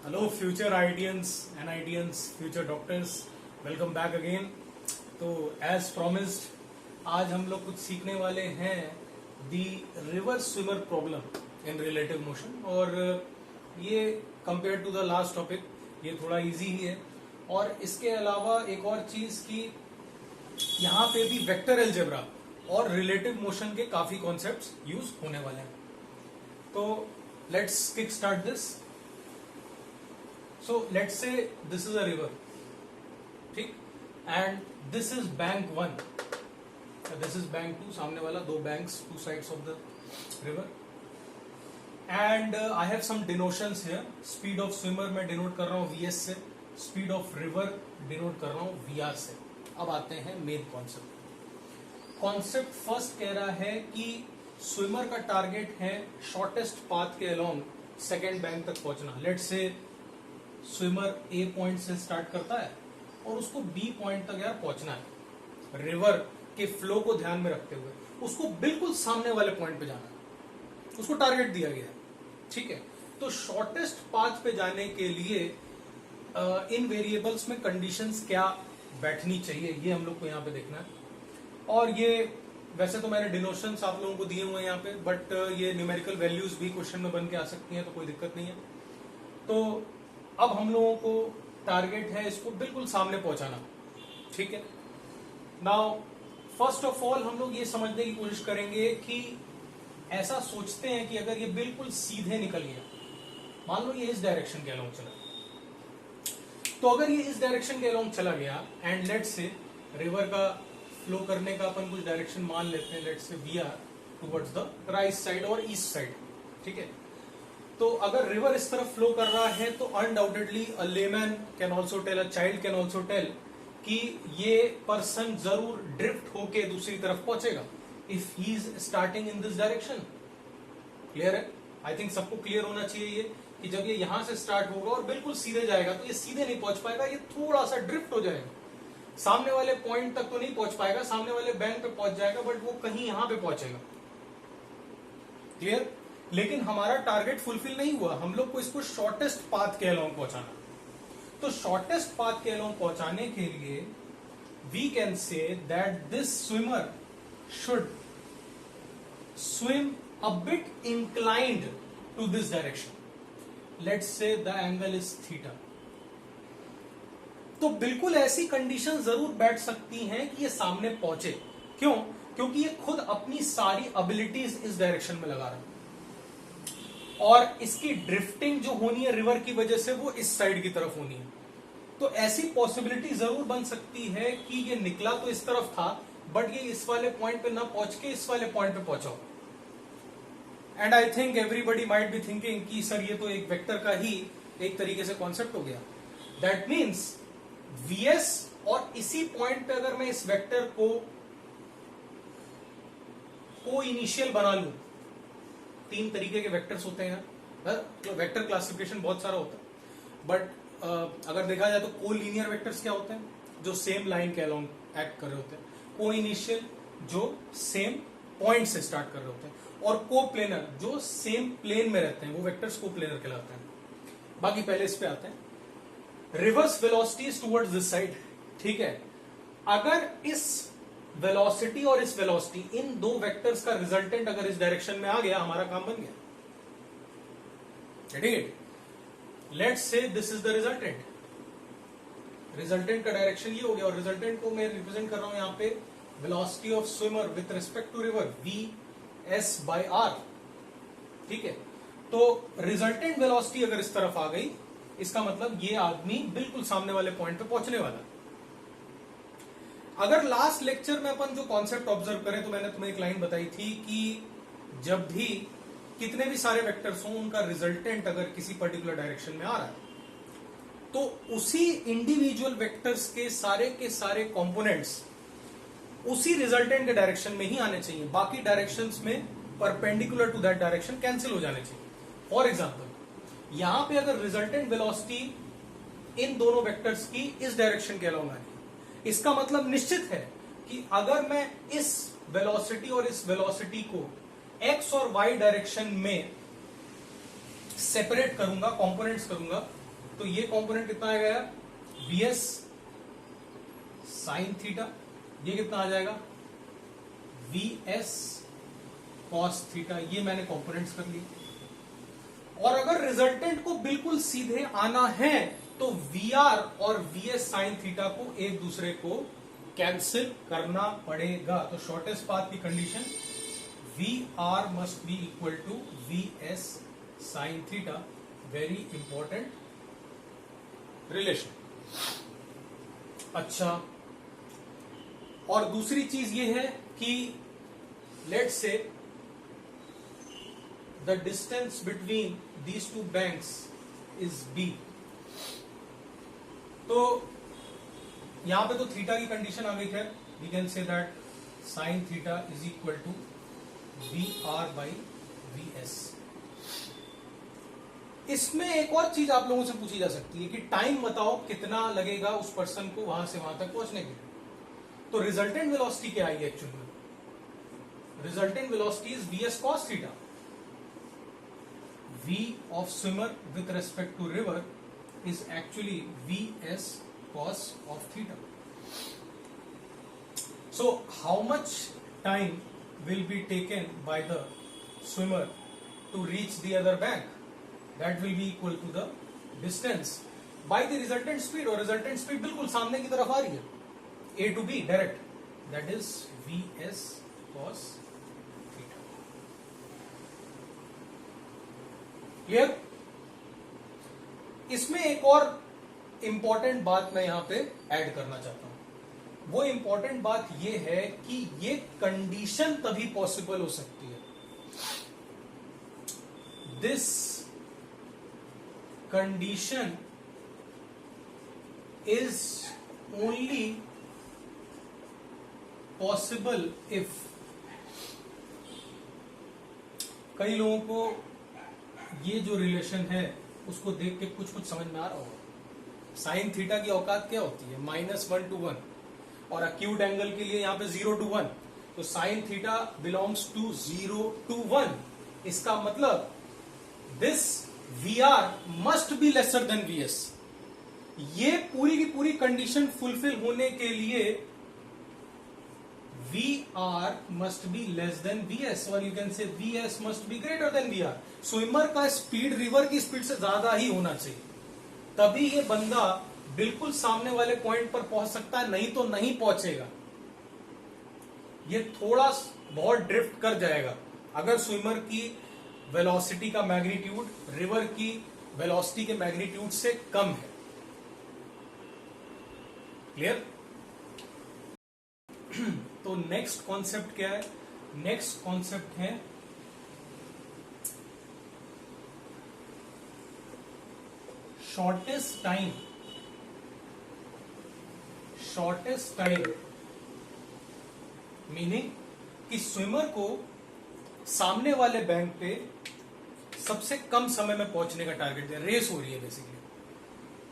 Hello future IITians NITians future doctors, welcome back again. तो as promised आज हम लोग कुछ सीखने वाले हैं the river swimmer problem in relative motion. और ये compare to the last topic ये थोड़ा इजी ही है। और इसके अलावा एक और चीज की यहाँ पे भी वेक्टर अलजेब्रा और रिलेटिव मोशन के काफी कॉन्सेप्ट्स यूज होने वाले हैं। तो let's kick start this. So let's say this is a river, ठीक, and this is bank 1, this is bank 2, सामने वाला दो banks, two sides of the river, and I have some denotions here. Speed of swimmer मैं denote कर रहा हूँ vs से, speed of river denote कर रहा हूँ vr से। अब आते हैं मेन कॉन्सेप्ट। कॉन्सेप्ट फर्स्ट कह रहा है कि स्विमर का टारगेट है शॉर्टेस्ट पाथ के अलोंग सेकेंड बैंक तक पहुंचना। Let's say swimmer A point से स्टार्ट करता है और उसको बी पॉइंट तक यार पहुंचना है। रिवर के फ्लो को ध्यान में रखते हुए उसको बिल्कुल सामने वाले पॉइंट पे जाना है, उसको टारगेट दिया गया है, ठीक है। तो शॉर्टेस्ट पाथ पे जाने के लिए इन वेरिएबल्स में कंडीशंस क्या बैठनी चाहिए ये हम लोग को यहाँ पे देखना है। और ये वैसे तो मैंने डिनोशंस आप लोगों को दिए हुए हैं यहाँ पे, बट ये न्यूमेरिकल वैल्यूज भी क्वेश्चन में बन के आ सकती हैं, तो कोई दिक्कत नहीं है। तो अब हम लोगों को टारगेट है इसको बिल्कुल सामने पहुंचाना, ठीक है। नाउ फर्स्ट ऑफ ऑल हम लोग ये समझने की कोशिश करेंगे कि ऐसा सोचते हैं कि अगर ये बिल्कुल सीधे निकल गया, मान लो ये इस डायरेक्शन के अलोंग चला, तो अगर ये इस डायरेक्शन के अलोंग चला गया एंड लेट्स से रिवर का फ्लो करने का अपन कुछ डायरेक्शन मान लेते हैं, let's say we are towards the right side और ईस्ट साइड, ठीक है। तो अगर रिवर इस तरफ फ्लो कर रहा है तो undoubtedly a layman can also tell, a child can also tell कि ये पर्सन जरूर ड्रिफ्ट होके दूसरी तरफ पहुंचेगा if he is starting in this direction. Clear है? आई थिंक सबको क्लियर होना चाहिए ये कि जब ये यहां से स्टार्ट होगा और बिल्कुल सीधे जाएगा तो ये सीधे नहीं पहुंच पाएगा, ये थोड़ा सा ड्रिफ्ट हो जाएगा, सामने वाले पॉइंट तक तो नहीं पहुंच पाएगा, सामने वाले बैंक पे पहुंच जाएगा, बट वो कहीं यहां पे पहुंचेगा। क्लियर? लेकिन हमारा टारगेट फुलफिल नहीं हुआ, हम लोग को इसको शॉर्टेस्ट पाथ के अलोंग पहुंचाना। तो शॉर्टेस्ट पाथ के अलोंग पहुंचाने के लिए we can say that this swimmer should swim a bit inclined to this direction. Let's say the angle is theta. तो बिल्कुल ऐसी कंडीशन जरूर बैठ सकती हैं कि ये सामने पहुंचे। क्यों? क्योंकि ये खुद अपनी सारी एबिलिटीज इस डायरेक्शन में लगा रहा है और इसकी ड्रिफ्टिंग जो होनी है रिवर की वजह से वो इस साइड की तरफ होनी है। तो ऐसी पॉसिबिलिटी जरूर बन सकती है कि ये निकला तो इस तरफ था, बट ये इस वाले पॉइंट पे ना पहुंच के इस वाले पॉइंट पे पहुंचा। And I think everybody might be thinking कि सर ये तो एक वेक्टर का ही एक तरीके से कॉन्सेप्ट हो गया। दैट मीन्स वीएस और इसी पॉइंट पे अगर मैं इस वेक्टर को इनिशियल बना लूं, तीन तरीके के वेक्टर्स होते हैं, तो वेक्टर क्लासिफिकेशन बहुत सारा होता है, बट अगर देखा जाए तो को लीनियर वेक्टर्स क्या होते हैं, जो सेम लाइन के अलोंग एक्ट कर रहे होते हैं, को इनिशियल जो सेम पॉइंट से स्टार्ट कर रहे होते हैं, और को प्लेनर जो सेम प्लेन में रहते हैं, वो वेक्टर्स को प्लेनर कहलाते हैं। बाकी पहले इस पे आते हैं। Reverse velocity is towards this side, ठीक है। अगर इस वेलोसिटी और इस वेलोसिटी इन दो वेक्टर्स का रिजल्टेंट अगर इस डायरेक्शन में आ गया, हमारा काम बन गया। ठीक है, let's say this is the resultant. Resultant का डायरेक्शन ये हो गया और रिजल्टेंट को मैं रिप्रेजेंट कर रहा हूं यहां पे velocity of swimmer with respect to river vs by r, ठीक है। तो रिजल्टेंट वेलोसिटी अगर इस तरफ आ गई, इसका मतलब ये आदमी बिल्कुल सामने वाले पॉइंट पे पहुंचने वाला है। अगर लास्ट लेक्चर में अपन जो कॉन्सेप्ट ऑब्जर्व करें, तो मैंने तुम्हें एक लाइन बताई थी कि जब भी कितने भी सारे वेक्टर्स हों, उनका रिजल्टेंट अगर किसी पर्टिकुलर डायरेक्शन में आ रहा है, तो उसी इंडिविजुअल वेक्टर्स के सारे कंपोनेंट्स उसी रिजल्टेंट के डायरेक्शन में ही आने चाहिए, बाकी डायरेक्शंस में perpendicular to that direction cancel हो जाने चाहिए। फॉर एग्जाम्पल यहां पे अगर रिजल्टेंट वेलोसिटी इन दोनों वेक्टर्स की इस डायरेक्शन के अलोंग आ रही है, इसका मतलब निश्चित है कि अगर मैं इस वेलोसिटी और इस वेलोसिटी को एक्स और वाई डायरेक्शन में सेपरेट करूंगा, कंपोनेंट्स करूंगा, तो ये कंपोनेंट कितना आ गया, vs साइन थीटा, ये कितना आ जाएगा, vs कॉस थीटा। ये मैंने कंपोनेंट्स कर लिए। और अगर रिजल्टेंट को बिल्कुल सीधे आना है तो vr और vs साइन थीटा को एक दूसरे को कैंसिल करना पड़ेगा। तो शॉर्टेस्ट पाथ की condition vr must be equal to vs sine theta. Very important relation. अच्छा, और दूसरी चीज ये है कि let's say the distance between these two banks is b। तो यहां पे तो थीटा की कंडीशन आ गई है, we can say that sine theta is equal to vr by vs। इसमें एक और चीज आप लोगों से पूछी जा सकती है कि टाइम बताओ कितना लगेगा उस पर्सन को वहां से वहां तक पहुंचने के लिए। तो रिजल्टेंट वेलोसिटी क्या आई एक्चुअली में, resultant velocity is vs cos theta. v of swimmer with respect to river is actually vs cos of theta. So how much time will be taken by the swimmer to reach the other bank? That will be equal to the distance by the resultant speed, और resultant speed बिल्कुल सामने की तरफ आ रही है, A to B direct, that is vs cos theta. Clear? इसमें एक और इंपॉर्टेंट बात मैं यहां पे ऐड करना चाहता हूं। वो इंपॉर्टेंट बात ये है कि ये कंडीशन तभी पॉसिबल हो सकती है, this condition is only possible if, कई लोगों को ये जो रिलेशन है उसको देख के कुछ कुछ समझ में आ रहा होगा। साइन थीटा की औकात क्या होती है, -1 to 1, और अक्यूट एंगल के लिए यहां पे 0 to 1, तो sine theta belongs to 0 to 1। इसका मतलब this VR must be lesser than VS। ये पूरी की पूरी कंडीशन फुलफिल होने के लिए VR must be less than VS, और you can say VS must be greater than VR। Swimmer का स्पीड रिवर की स्पीड से ज्यादा ही होना चाहिए, तभी ये बंदा बिल्कुल सामने वाले पॉइंट पर पहुंच सकता है, नहीं तो नहीं पहुंचेगा। ये थोड़ा बहुत ड्रिफ्ट कर जाएगा अगर स्विमर की वेलोसिटी का मैग्नीट्यूड रिवर की वेलोसिटी के मैग्नीट्यूड से कम है। क्लियर? तो नेक्स्ट कॉन्सेप्ट क्या है, नेक्स्ट कॉन्सेप्ट है shortest time. Shortest time meaning कि स्विमर को सामने वाले बैंक पे सबसे कम समय में पहुंचने का टारगेट दिया। रेस हो रही है बेसिकली,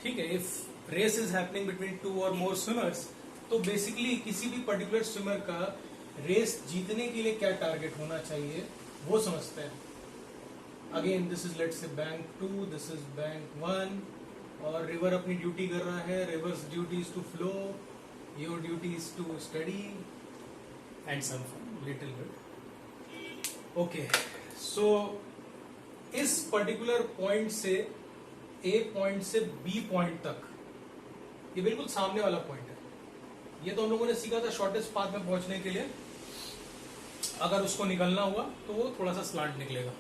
ठीक है। If race is happening between 2 और मोर स्विमर्स, तो बेसिकली किसी भी पर्टिकुलर स्विमर का रेस जीतने के लिए क्या टारगेट होना चाहिए वो समझते हैं। Again this is let's say bank 2, this is bank 1, और रिवर अपनी ड्यूटी कर रहा है। River's duty is to flow, your duty is to study and some little bit. Okay, so इस पर्टिकुलर पॉइंट से ए पॉइंट से B point तक, ये बिल्कुल सामने वाला पॉइंट है। ये तो हम लोगों ने सीखा था शॉर्टेस्ट पाथ में पहुंचने के लिए, अगर उसको निकलना हुआ तो वो थोड़ा सा स्लांट निकलेगा।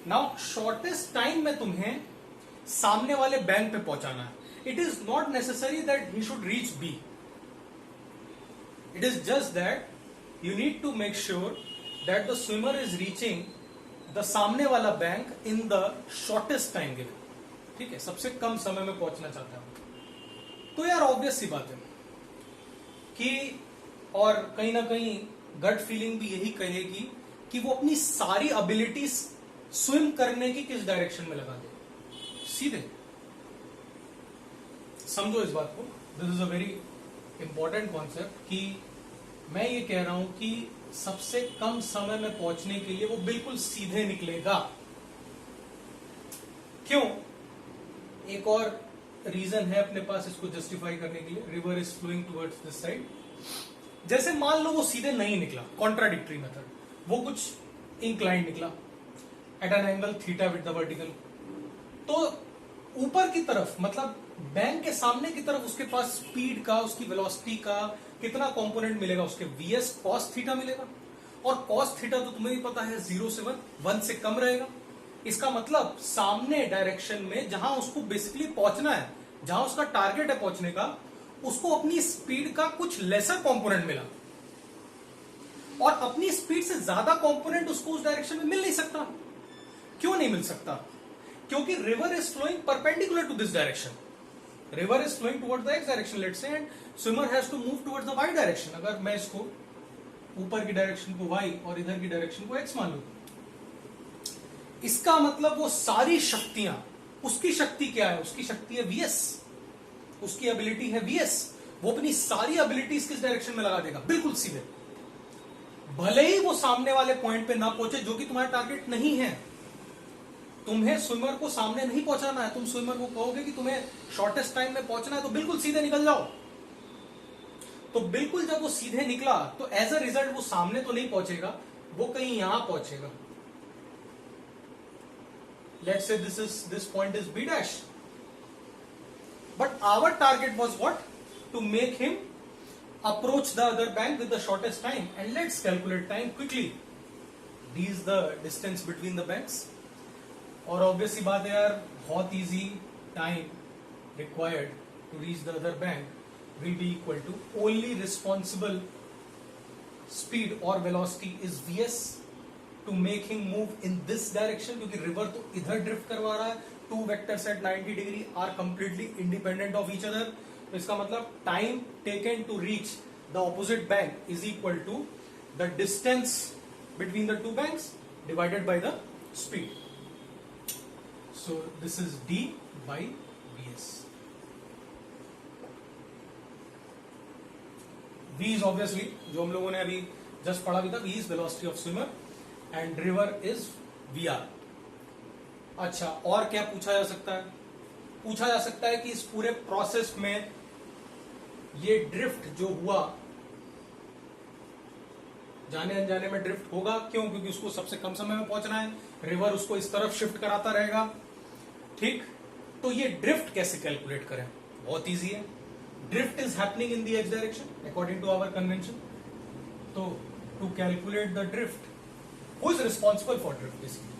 नाउ शॉर्टेस्ट टाइम में तुम्हें सामने वाले बैंक पे पहुंचाना है। It is not necessary that he should reach B, it is just that you need to make sure that the swimmer is reaching the सामने वाला bank in the shortest time given. ठीक है, सबसे कम समय में पहुंचना चाहता हूं। तो यार ऑब्वियस सी बात है कि, और कहीं ना कहीं गट फीलिंग भी यही कहेगी कि वो अपनी सारी एबिलिटीज स्विम करने की किस डायरेक्शन में लगा दे। सीधे समझो इस बात को, this is a very important concept कि मैं ये कह रहा हूं कि सबसे कम समय में पहुंचने के लिए वो बिल्कुल सीधे निकलेगा। क्यों? एक और रीजन है अपने पास इसको जस्टिफाई करने के लिए, river is flowing towards this side. जैसे मान लो वो सीधे नहीं निकला, कॉन्ट्राडिक्टरी मेथड, वो कुछ इंक्लाइंड निकला at an angle theta with the vertical, तो ऊपर की तरफ मतलब बैंक के सामने की तरफ उसके पास स्पीड का, उसकी वेलोसिटी का कितना कंपोनेंट मिलेगा, उसके वीएस कॉस थीटा मिलेगा। और कॉस थीटा तो तुम्हें भी पता है 0 से 1 से कम रहेगा। इसका मतलब सामने डायरेक्शन में जहां उसको बेसिकली पहुंचना है, जहां उसका टारगेट है पहुंचने का, उसको अपनी स्पीड का कुछ लेसर कंपोनेंट मिला, और अपनी स्पीड से ज्यादा कंपोनेंट उसको उस डायरेक्शन में मिल नहीं सकता। क्यों नहीं मिल सकता? क्योंकि river is flowing perpendicular to this direction. River is flowing towards the x direction, let's say, and swimmer has to move towards the y direction. अगर मैं इसको ऊपर की डायरेक्शन को वाई और इधर की डायरेक्शन को एक्स मान लूं, इसका मतलब वो सारी शक्तियां, उसकी शक्ति क्या है? उसकी शक्ति है वीएस, उसकी एबिलिटी है वीएस। वो अपनी सारी एबिलिटीज किस डायरेक्शन में लगा देगा? बिल्कुल सीधे, भले ही वो सामने वाले पॉइंट पे ना पहुंचे जो कि तुम्हारा टारगेट नहीं है। तुम्हें स्विमर को सामने नहीं पहुंचाना है, तुम स्विमर को कहोगे कि तुम्हें शॉर्टेस्ट टाइम में पहुंचना है तो बिल्कुल सीधे निकल जाओ। तो बिल्कुल जब वो सीधे निकला तो एज अ रिजल्ट वो सामने तो नहीं पहुंचेगा, वो कहीं यहां पहुंचेगा। Let's say this point is B dash, but our target was what? To make him approach the other bank with the shortest time, and let's calculate time quickly. D is the distance between the banks, और obvious सी बात है यार, बहुत easy, time required to reach the other bank will be equal to only responsible speed or velocity is Vs to make him move in this direction, क्योंकि river तो इधर drift करवा रहा है। Two vectors at 90 degree are completely independent of each other. तो इसका मतलब time taken to reach the opposite bank is equal to the distance between the two banks divided by the speed. So this is D by we s. V is obviously, जो हम लोगों ने अभी just पढ़ा भी था, v is velocity of swimmer and river is v r. अच्छा, और क्या पूछा जा सकता है? पूछा जा सकता है कि इस पूरे प्रोसेस में ये ड्रिफ्ट जो हुआ, जाने अनजाने में ड्रिफ्ट होगा। क्यों? क्योंकि उसको सबसे कम समय में पहुंचना है, रिवर उसको इस तरफ शिफ्ट कराता रहेगा। ठीक, तो ये ड्रिफ्ट कैसे कैलकुलेट करें? बहुत इजी है। Drift is happening in the x direction according to our convention. तो to calculate the drift, who is responsible for drift? Basically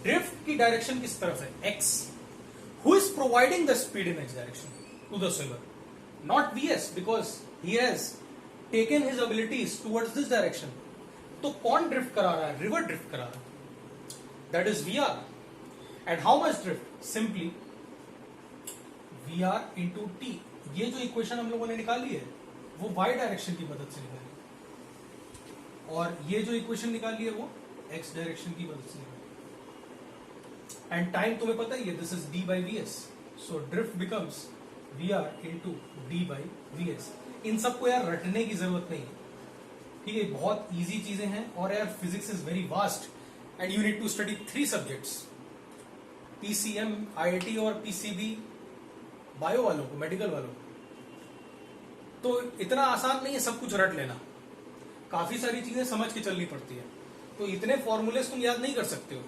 drift की डायरेक्शन किस तरफ है? X. Who is providing the speed in X direction? To the swimmer, not VS, because he has taken his abilities towards this direction. तो कौन drift करा रहा है? River drift करा रहा है, that is v r. And how much drift? Simply v are into t. ये जो इक्वेशन हम लोगों ने निकाली है वो वाई डायरेक्शन की मदद से निकाली, और ये जो इक्वेशन निकाली है वो एक्स डायरेक्शन की मदद से निकाली। एंड टाइम तुम्हें पता ही है, this is D by we S. So drift becomes V are into D by we S. इन सबको यार रटने की जरूरत नहीं है, ठीक है? बहुत इजी चीजें हैं, और यार physics is very vast and you need to study 3 subjects, PCM, IIT और पीसीबी बायो वालों को, मेडिकल वालों को। तो इतना आसान नहीं है सब कुछ रट लेना, काफी सारी चीजें समझ के चलनी पड़ती है। तो इतने फॉर्मूलेस तुम याद नहीं कर सकते हो।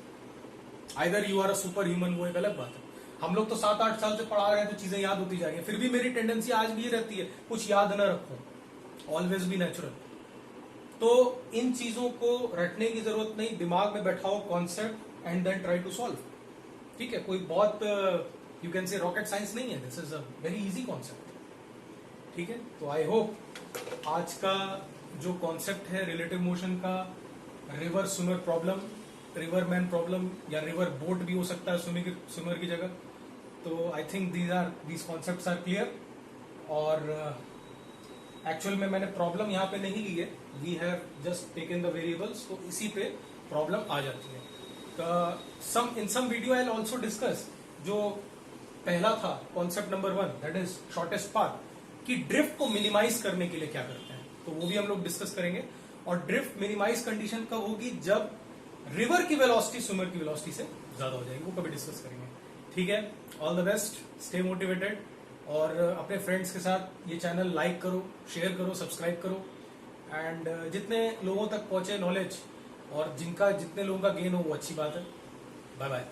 Either you are a super human, वो एक अलग बात है। हम लोग तो 7-8 साल से पढ़ा रहे हैं तो चीजें याद होती जा रही है। फिर भी मेरी टेंडेंसी आज भी रहती है कुछ याद न रखूं, ऑलवेज बी नेचुरल। तो इन चीजों को रटने की जरूरत नहीं, दिमाग में बैठाओ concept and then try to solve. ठीक है, कोई बहुत you can say rocket science नहीं है, this is a very easy concept. ठीक है, तो आई होप आज का जो कॉन्सेप्ट है रिलेटिव मोशन का, river swimmer problem, river man problem, या रिवर बोट भी हो सकता है स्विमर की जगह, तो I think these concepts are clear. और एक्चुअल में मैंने प्रॉब्लम यहाँ पे नहीं ली है, we have just taken the variables, तो इसी पे प्रॉब्लम आ जाती है। In some video I will also discuss जो पहला था concept number 1, that is shortest path, कि ड्रिफ्ट को मिनिमाइज करने के लिए क्या करते हैं, तो वो भी हम लोग डिस्कस करेंगे। और ड्रिफ्ट मिनिमाइज कंडीशन कब होगी? जब रिवर की वेलोसिटी स्विमर की वेलोसिटी से ज्यादा हो जाएगी, वो कभी डिस्कस करेंगे। ठीक है, all the best, stay motivated, और अपने फ्रेंड्स के साथ ये चैनल लाइक करो, शेयर करो, सब्सक्राइब करो, एंड जितने लोगों तक पहुंचे नॉलेज और जितने लोगों का गेन हो वो अच्छी बात है। Bye bye.